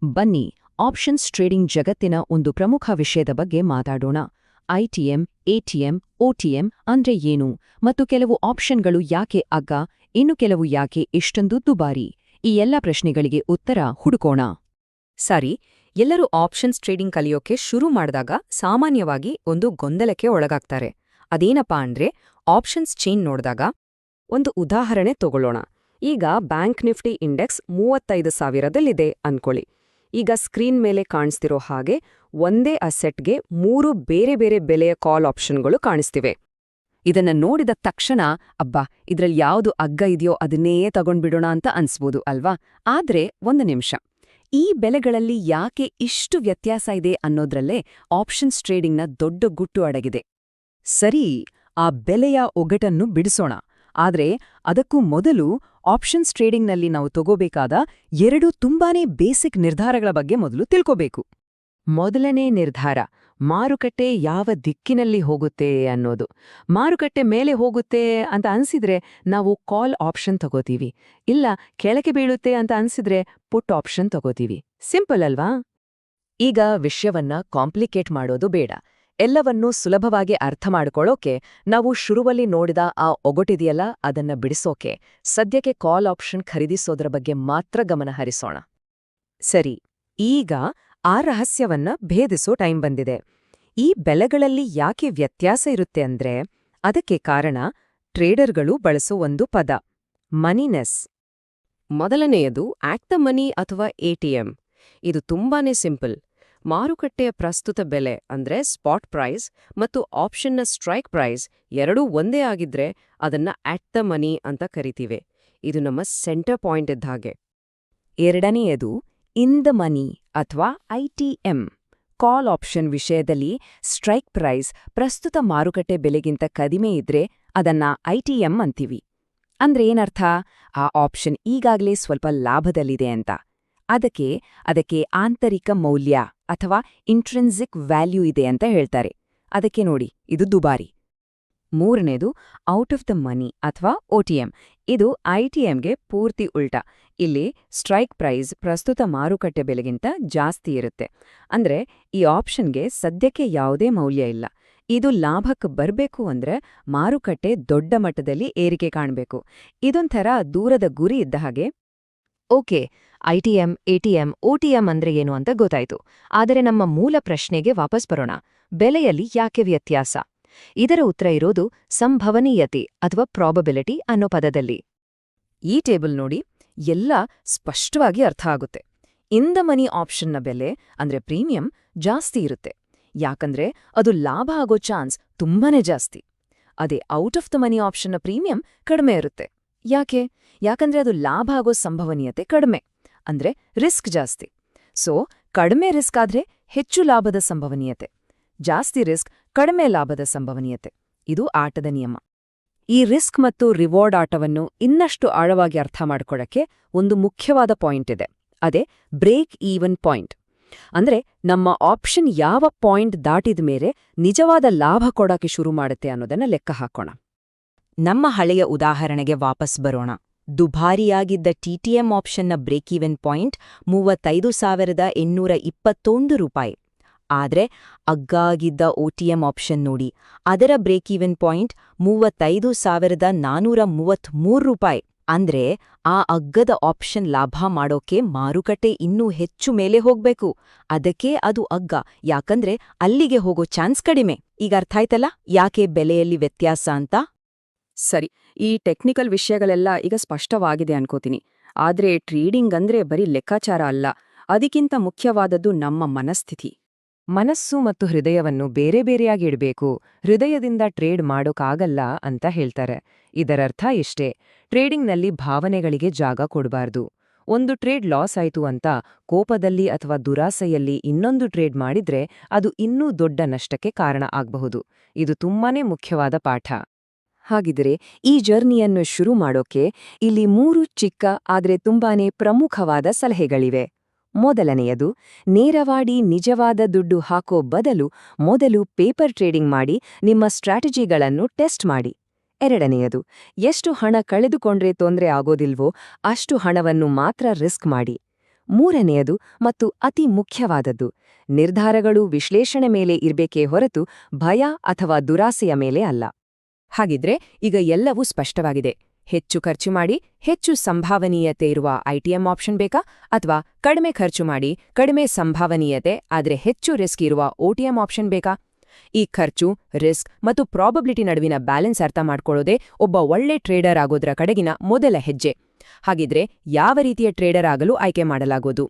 ಬನ್ನಿ options trading ಜಗತ್ತಿನ ಒಂದು ಪ್ರಮುಖ ವಿಷಯದ ಬಗ್ಗೆ ಮಾತಾಡೋಣ. ಐಟಿಎಂ, ಎಟಿಎಂ, ಒಟಿಎಂ ಅಂದ್ರೆ ಏನು ಮತ್ತು ಕೆಲವು ಆಪ್ಷನ್ಗಳು ಯಾಕೆ ಅಗ್ಗ, ಇನ್ನು ಕೆಲವು ಯಾಕೆ ಇಷ್ಟೊಂದು ದುಬಾರಿ? ಈ ಎಲ್ಲ ಪ್ರಶ್ನೆಗಳಿಗೆ ಉತ್ತರ ಹುಡುಕೋಣ. ಸರಿ, ಎಲ್ಲರೂ ಆಪ್ಷನ್ಸ್ ಟ್ರೇಡಿಂಗ್ ಕಲಿಯೋಕೆ ಶುರು ಮಾಡಿದಾಗ ಸಾಮಾನ್ಯವಾಗಿ ಒಂದು ಗೊಂದಲಕ್ಕೆ ಒಳಗಾಗ್ತಾರೆ. ಅದೇನಪ್ಪಾ ಅಂದ್ರೆ ಆಪ್ಷನ್ಸ್ ಚೈನ್ ನೋಡಿದಾಗ ಒಂದು ಉದಾಹರಣೆ ತಗೊಳ್ಳೋಣ. ಈಗ ಬ್ಯಾಂಕ್ ನಿಫ್ಟಿ ಇಂಡೆಕ್ಸ್ 35,000ದಲ್ಲಿದೆ ಅನ್ಕೊಳ್ಳಿ. ಈಗ ಸ್ಕ್ರೀನ್ ಮೇಲೆ ಕಾಣಿಸ್ತಿರೋ ಹಾಗೆ ಒಂದೇ ಅಸೆಟ್ಗೆ 3 ಬೇರೆ ಬೇರೆ ಬೆಲೆಯ ಕಾಲ್ ಆಪ್ಷನ್ಗಳು ಕಾಣಿಸ್ತಿವೆ. ಇದನ್ನ ನೋಡಿದ ತಕ್ಷಣ ಅಬ್ಬಾ ಇದ್ರಲ್ಲಿ ಯಾವುದು ಅಗ್ಗ ಇದೆಯೋ ಅದನ್ನೇ ತಗೊಂಡ್ಬಿಡೋಣ ಅಂತ ಅನ್ಸ್ಬೋದು ಅಲ್ವಾ? ಆದ್ರೆ ಒಂದು ನಿಮಿಷ, ಈ ಬೆಲೆಗಳಲ್ಲಿ ಯಾಕೆ ಇಷ್ಟು ವ್ಯತ್ಯಾಸ ಇದೆ ಅನ್ನೋದ್ರಲ್ಲೇ ಆಪ್ಷನ್ಸ್ ಟ್ರೇಡಿಂಗ್ನ ದೊಡ್ಡ ಗುಟ್ಟು ಅಡಗಿದೆ. ಸರಿ, ಆ ಬೆಲೆಯ ಒಗಟನ್ನು ಬಿಡಿಸೋಣ. ಆದ್ರೆ ಅದಕ್ಕೂ ಮೊದಲು ಆಪ್ಷನ್ಸ್ ಟ್ರೇಡಿಂಗ್ನಲ್ಲಿ ನಾವು ತಗೋಬೇಕಾದ 2 ತುಂಬಾನೇ ಬೇಸಿಕ್ ನಿರ್ಧಾರಗಳ ಬಗ್ಗೆ ಮೊದಲು ತಿಳ್ಕೋಬೇಕು. ಮೊದಲನೇ ನಿರ್ಧಾರ, ಮಾರುಕಟ್ಟೆ ಯಾವ ದಿಕ್ಕಿನಲ್ಲಿ ಹೋಗುತ್ತೆ ಅನ್ನೋದು. ಮಾರುಕಟ್ಟೆ ಮೇಲೆ ಹೋಗುತ್ತೆ ಅಂತ ಅನ್ಸಿದ್ರೆ ನಾವು ಕಾಲ್ ಆಪ್ಷನ್ ತಗೋತೀವಿ, ಇಲ್ಲ ಕೆಳಗೆ ಬೀಳುತ್ತೆ ಅಂತ ಅನ್ಸಿದ್ರೆ ಪುಟ್ ಆಪ್ಷನ್ ತಗೋತೀವಿ. ಸಿಂಪಲ್ ಅಲ್ವಾ? ಈಗ ವಿಷಯವನ್ನ ಕಾಂಪ್ಲಿಕೇಟ್ ಮಾಡೋದು ಬೇಡ. ಎಲ್ಲವನ್ನೂ ಸುಲಭವಾಗಿ ಅರ್ಥ ಮಾಡ್ಕೊಳ್ಳೋಕೆ ನಾವು ಶುರುವಲ್ಲಿ ನೋಡಿದ ಆ ಒಗಟಿದೆಯಲ್ಲ ಅದನ್ನ ಬಿಡಿಸೋಕೆ ಸದ್ಯಕ್ಕೆ ಕಾಲ್ ಆಪ್ಷನ್ ಖರೀದಿಸೋದ್ರ ಬಗ್ಗೆ ಮಾತ್ರ ಗಮನ ಹರಿಸೋಣ. ಸರಿ, ಈಗ ಆ ರಹಸ್ಯವನ್ನ ಭೇದಿಸೋ ಟೈಮ್ ಬಂದಿದೆ. ಈ ಬೆಲೆಗಳಲ್ಲಿ ಯಾಕೆ ವ್ಯತ್ಯಾಸ ಇರುತ್ತೆ ಅಂದ್ರೆ ಅದಕ್ಕೆ ಕಾರಣ ಟ್ರೇಡರ್ಗಳು ಬಳಸೋ ಒಂದು ಪದ, ಮನಿನೆಸ್. ಮೊದಲನೆಯದು ಆಟ್ ದ ಮನಿ ಅಥವಾ ಎಟಿಎಂ. ಇದು ತುಂಬಾನೇ ಸಿಂಪಲ್. ಮಾರುಕಟ್ಟೆಯ ಪ್ರಸ್ತುತ ಬೆಲೆ ಅಂದ್ರೆ ಸ್ಪಾಟ್ ಪ್ರೈಸ್ ಮತ್ತು ಆಪ್ಷನ್ನ ಸ್ಟ್ರೈಕ್ ಪ್ರೈಸ್ ಎರಡೂ ಒಂದೇ ಆಗಿದ್ರೆ ಅದನ್ನ ಆಟ್ ದ ಮನಿ ಅಂತ ಕರಿತೀವಿ. ಇದು ನಮ್ಮ ಸೆಂಟರ್ ಪಾಯಿಂಟ್ ಇದ್ದ ಹಾಗೆ. ಎರಡನೆಯದು ಇನ್ ದ ಮನಿ ಅಥವಾ ಐಟಿಎಂ. ಕಾಲ್ ಆಪ್ಷನ್ ವಿಷಯದಲ್ಲಿ ಸ್ಟ್ರೈಕ್ ಪ್ರೈಸ್ ಪ್ರಸ್ತುತ ಮಾರುಕಟ್ಟೆ ಬೆಲೆಗಿಂತ ಕಡಿಮೆ ಇದ್ರೆ ಅದನ್ನ ಐಟಿಎಂ ಅಂತೀವಿ. ಅಂದ್ರೆ ಏನರ್ಥ? ಆ ಆಪ್ಷನ್ ಈಗಾಗಲೇ ಸ್ವಲ್ಪ ಲಾಭದಲ್ಲಿದೆ ಅಂತ. ಅದಕ್ಕೆ ಆಂತರಿಕ ಮೌಲ್ಯ ಅಥವಾ ಇಂಟ್ರಿನ್ಸಿಕ್ ವ್ಯಾಲ್ಯೂ ಇದೆ ಅಂತ ಹೇಳ್ತಾರೆ. ಅದಕ್ಕೆ ನೋಡಿ, ಇದು ದುಬಾರಿ. ಮೂರನೇದು ಔಟ್ ಆಫ್ ದ ಮನಿ ಅಥವಾ ಒಟಿಎಂ. ಇದು ಐಟಿಎಂಗೆ ಪೂರ್ತಿ ಉಲ್ಟಾ. ಇಲ್ಲಿ ಸ್ಟ್ರೈಕ್ ಪ್ರೈಸ್ ಪ್ರಸ್ತುತ ಮಾರುಕಟ್ಟೆ ಬೆಲೆಗಿಂತ ಜಾಸ್ತಿ ಇರುತ್ತೆ. ಅಂದ್ರೆ ಈ ಆಪ್ಷನ್ಗೆ ಸದ್ಯಕ್ಕೆ ಯಾವುದೇ ಮೌಲ್ಯ ಇಲ್ಲ. ಇದು ಲಾಭಕ್ಕೆ ಬರ್ಬೇಕು ಅಂದ್ರೆ ಮಾರುಕಟ್ಟೆ ದೊಡ್ಡ ಮಟ್ಟದಲ್ಲಿ ಏರಿಕೆ ಕಾಣಬೇಕು. ಇದೊಂಥರ ದೂರದ ಗುರಿ ಇದ್ದ ಹಾಗೆ. ಓಕೆ, ಐಟಿಎಂ, ಎಟಿಎಂ, ಒಟಿಎಂ ಅಂದ್ರೆ ಏನು ಅಂತ ಗೊತ್ತಾಯ್ತು. ಆದರೆ ನಮ್ಮ ಮೂಲ ಪ್ರಶ್ನೆಗೆ ವಾಪಸ್ ಬರೋಣ. ಬೆಲೆಯಲ್ಲಿ ಯಾಕೆ ವ್ಯತ್ಯಾಸ? ಇದರ ಉತ್ತರ ಇರೋದು ಸಂಭವನೀಯತೆ ಅಥವಾ ಪ್ರಾಬಬಿಲಿಟಿ ಅನ್ನೋ ಪದದಲ್ಲಿ. ಈ ಟೇಬಲ್ ನೋಡಿ, ಎಲ್ಲ ಸ್ಪಷ್ಟವಾಗಿ ಅರ್ಥ ಆಗುತ್ತೆ. ಇನ್ ದ ಮನಿ ಆಪ್ಷನ್ನ ಬೆಲೆ ಅಂದ್ರೆ ಪ್ರೀಮಿಯಂ ಜಾಸ್ತಿ ಇರುತ್ತೆ, ಯಾಕಂದ್ರೆ ಅದು ಲಾಭ ಆಗೋ ಚಾನ್ಸ್ ತುಂಬಾನೇ ಜಾಸ್ತಿ. ಅದೇ ಔಟ್ ಆಫ್ ದ ಮನಿ ಆಪ್ಷನ್ನ ಪ್ರೀಮಿಯಂ ಕಡಿಮೆ ಇರುತ್ತೆ. ಯಾಕಂದ್ರೆ ಅದು ಲಾಭ ಆಗೋ ಸಂಭವನೀಯತೆ ಕಡಿಮೆ, ಅಂದ್ರೆ ರಿಸ್ಕ್ ಜಾಸ್ತಿ. ಸೊ ಕಡಿಮೆ ರಿಸ್ಕ್ ಆದ್ರೆ ಹೆಚ್ಚು ಲಾಭದ ಸಂಭವನೀಯತೆ, ಜಾಸ್ತಿ ರಿಸ್ಕ್ ಕಡಿಮೆ ಲಾಭದ ಸಂಭವನೀಯತೆ. ಇದು ಆಟದ ನಿಯಮ. ಈ ರಿಸ್ಕ್ ಮತ್ತು ರಿವಾರ್ಡ್ ಆಟವನ್ನು ಇನ್ನಷ್ಟು ಆಳವಾಗಿ ಅರ್ಥ ಮಾಡ್ಕೊಳ್ಳಕ್ಕೆ ಒಂದು ಮುಖ್ಯವಾದ ಪಾಯಿಂಟ್ ಇದೆ. ಅದೇ ಬ್ರೇಕ್ ಈವನ್ ಪಾಯಿಂಟ್. ಅಂದ್ರೆ ನಮ್ಮ ಆಪ್ಷನ್ ಯಾವ ಪಾಯಿಂಟ್ ದಾಟಿದ ಮೇಲೆ ನಿಜವಾದ ಲಾಭ ಕೊಡಕ್ಕೆ ಶುರು ಮಾಡುತ್ತೆ ಅನ್ನೋದನ್ನ ಲೆಕ್ಕ ಹಾಕೋಣ. ನಮ್ಮ ಹಳೆಯ ಉದಾಹರಣೆಗೆ ವಾಪಸ್ ಬರೋಣ. ದುಬಾರಿಯಾಗಿದ್ದ ಟಿಟಿಎಂ ಆಪ್ಷನ್ನ ಬ್ರೇಕ್ ಈವನ್ ಪಾಯಿಂಟ್ 35,821 ರೂಪಾಯಿ. ಆದ್ರೆ ಅಗ್ಗಾಗಿದ್ದ ಒಟಿಎಂ ಆಪ್ಷನ್ ನೋಡಿ, ಅದರ ಬ್ರೇಕ್ ಈವನ್ ಪಾಯಿಂಟ್ 35,433 ರೂಪಾಯಿ. ಅಂದ್ರೆ ಆ ಅಗ್ಗದ ಆಪ್ಷನ್ ಲಾಭ ಮಾಡೋಕೆ ಮಾರುಕಟ್ಟೆ ಇನ್ನೂ ಹೆಚ್ಚು ಮೇಲೆ ಹೋಗ್ಬೇಕು. ಅದಕ್ಕೆ ಅದು ಅಗ್ಗ, ಯಾಕಂದ್ರೆ ಅಲ್ಲಿಗೆ ಹೋಗೋ ಚಾನ್ಸ್ ಕಡಿಮೆ. ಈಗ ಅರ್ಥ ಆಯ್ತಲ್ಲ ಯಾಕೆ ಬೆಲೆಯಲ್ಲಿ ವ್ಯತ್ಯಾಸ ಅಂತ? ಸರಿ, ಈ ಟೆಕ್ನಿಕಲ್ ವಿಷಯಗಳೆಲ್ಲ ಈಗ ಸ್ಪಷ್ಟವಾಗಿದೆ ಅನ್ಕೋತೀನಿ. ಆದ್ರೆ ಟ್ರೇಡಿಂಗ್ ಅಂದ್ರೆ ಬರೀ ಲೆಕ್ಕಾಚಾರ ಅಲ್ಲ, ಅದಕ್ಕಿಂತ ಮುಖ್ಯವಾದದ್ದು ನಮ್ಮ ಮನಸ್ಥಿತಿ. ಮನಸ್ಸು ಮತ್ತು ಹೃದಯವನ್ನು ಬೇರೆ ಬೇರೆಯಾಗಿ ಇಡಬೇಕು. ಹೃದಯದಿಂದ ಟ್ರೇಡ್ ಮಾಡೋಕ್ಕಾಗಲ್ಲ ಅಂತ ಹೇಳ್ತಾರೆ. ಇದರರ್ಥ ಇಷ್ಟೇ, ಟ್ರೇಡಿಂಗ್ನಲ್ಲಿ ಭಾವನೆಗಳಿಗೆ ಜಾಗ ಕೊಡಬಾರ್ದು. ಒಂದು ಟ್ರೇಡ್ ಲಾಸ್ ಆಯ್ತು ಅಂತ ಕೋಪದಲ್ಲಿ ಅಥವಾ ದುರಾಸೆಯಲ್ಲಿ ಇನ್ನೊಂದು ಟ್ರೇಡ್ ಮಾಡಿದ್ರೆ ಅದು ಇನ್ನೂ ದೊಡ್ಡ ನಷ್ಟಕ್ಕೆ ಕಾರಣ ಆಗಬಹುದು. ಇದು ತುಂಬಾನೇ ಮುಖ್ಯವಾದ ಪಾಠ. ಹಾಗಿದ್ರೆ ಈ ಜರ್ನಿಯನ್ನು ಶುರು ಮಾಡೋಕೆ ಇಲ್ಲಿ 3 ಚಿಕ್ಕ ಆದ್ರೆ ತುಂಬಾನೇ ಪ್ರಮುಖವಾದ ಸಲಹೆಗಳಿವೆ. ಮೊದಲನೆಯದು, ನೇರವಾಡಿ ನಿಜವಾದ ದುಡ್ಡು ಹಾಕೋ ಬದಲು ಮೊದಲು ಪೇಪರ್ ಟ್ರೇಡಿಂಗ್ ಮಾಡಿ ನಿಮ್ಮ ಸ್ಟ್ರಾಟಜಿಗಳನ್ನು ಟೆಸ್ಟ್ ಮಾಡಿ. ಎರಡನೆಯದು, ಎಷ್ಟು ಹಣ ಕಳೆದುಕೊಂಡ್ರೆ ತೊಂದರೆ ಆಗೋದಿಲ್ವೋ ಅಷ್ಟು ಹಣವನ್ನು ಮಾತ್ರ ರಿಸ್ಕ್ ಮಾಡಿ. ಮೂರನೆಯದು ಮತ್ತು ಅತಿ ಮುಖ್ಯವಾದದ್ದು, ನಿರ್ಧಾರಗಳು ವಿಶ್ಲೇಷಣೆ ಮೇಲೆ ಇರ್ಬೇಕೇ ಹೊರತು ಭಯ ಅಥವಾ ದುರಾಸೆಯ ಮೇಲೆ ಅಲ್ಲ. ಹಾಗಿದ್ರೆ ಈಗ ಎಲ್ಲವೂ ಸ್ಪಷ್ಟವಾಗಿದೆ. ಹೆಚ್ಚು ಖರ್ಚು ಮಾಡಿ ಹೆಚ್ಚು ಸಂಭಾವನೀಯತೆ ಇರುವ ಐಟಿಎಂ ಆಪ್ಷನ್ ಬೇಕಾ ಅಥವಾ ಕಡಿಮೆ ಖರ್ಚು ಮಾಡಿ ಕಡಿಮೆ ಸಂಭಾವನೀಯತೆ ಆದ್ರೆ ಹೆಚ್ಚು ರಿಸ್ಕ್ ಇರುವ ಒಟಿಎಂ ಆಪ್ಷನ್ ಬೇಕಾ? ಈ ಖರ್ಚು, ರಿಸ್ಕ್ ಮತ್ತು ಪ್ರಾಬಬಿಲಿಟಿ ನಡುವಿನ ಬ್ಯಾಲೆನ್ಸ್ ಅರ್ಥ ಮಾಡ್ಕೊಳ್ಳೋದೇ ಒಬ್ಬ ಒಳ್ಳೆ ಟ್ರೇಡರ್ ಆಗೋದ್ರ ಕಡೆಗಿನ ಮೊದಲ ಹೆಜ್ಜೆ. ಹಾಗಿದ್ರೆ ಯಾವ ರೀತಿಯ ಟ್ರೇಡರ್ ಆಗಲು ಆಯ್ಕೆ ಮಾಡಲಾಗೋದು?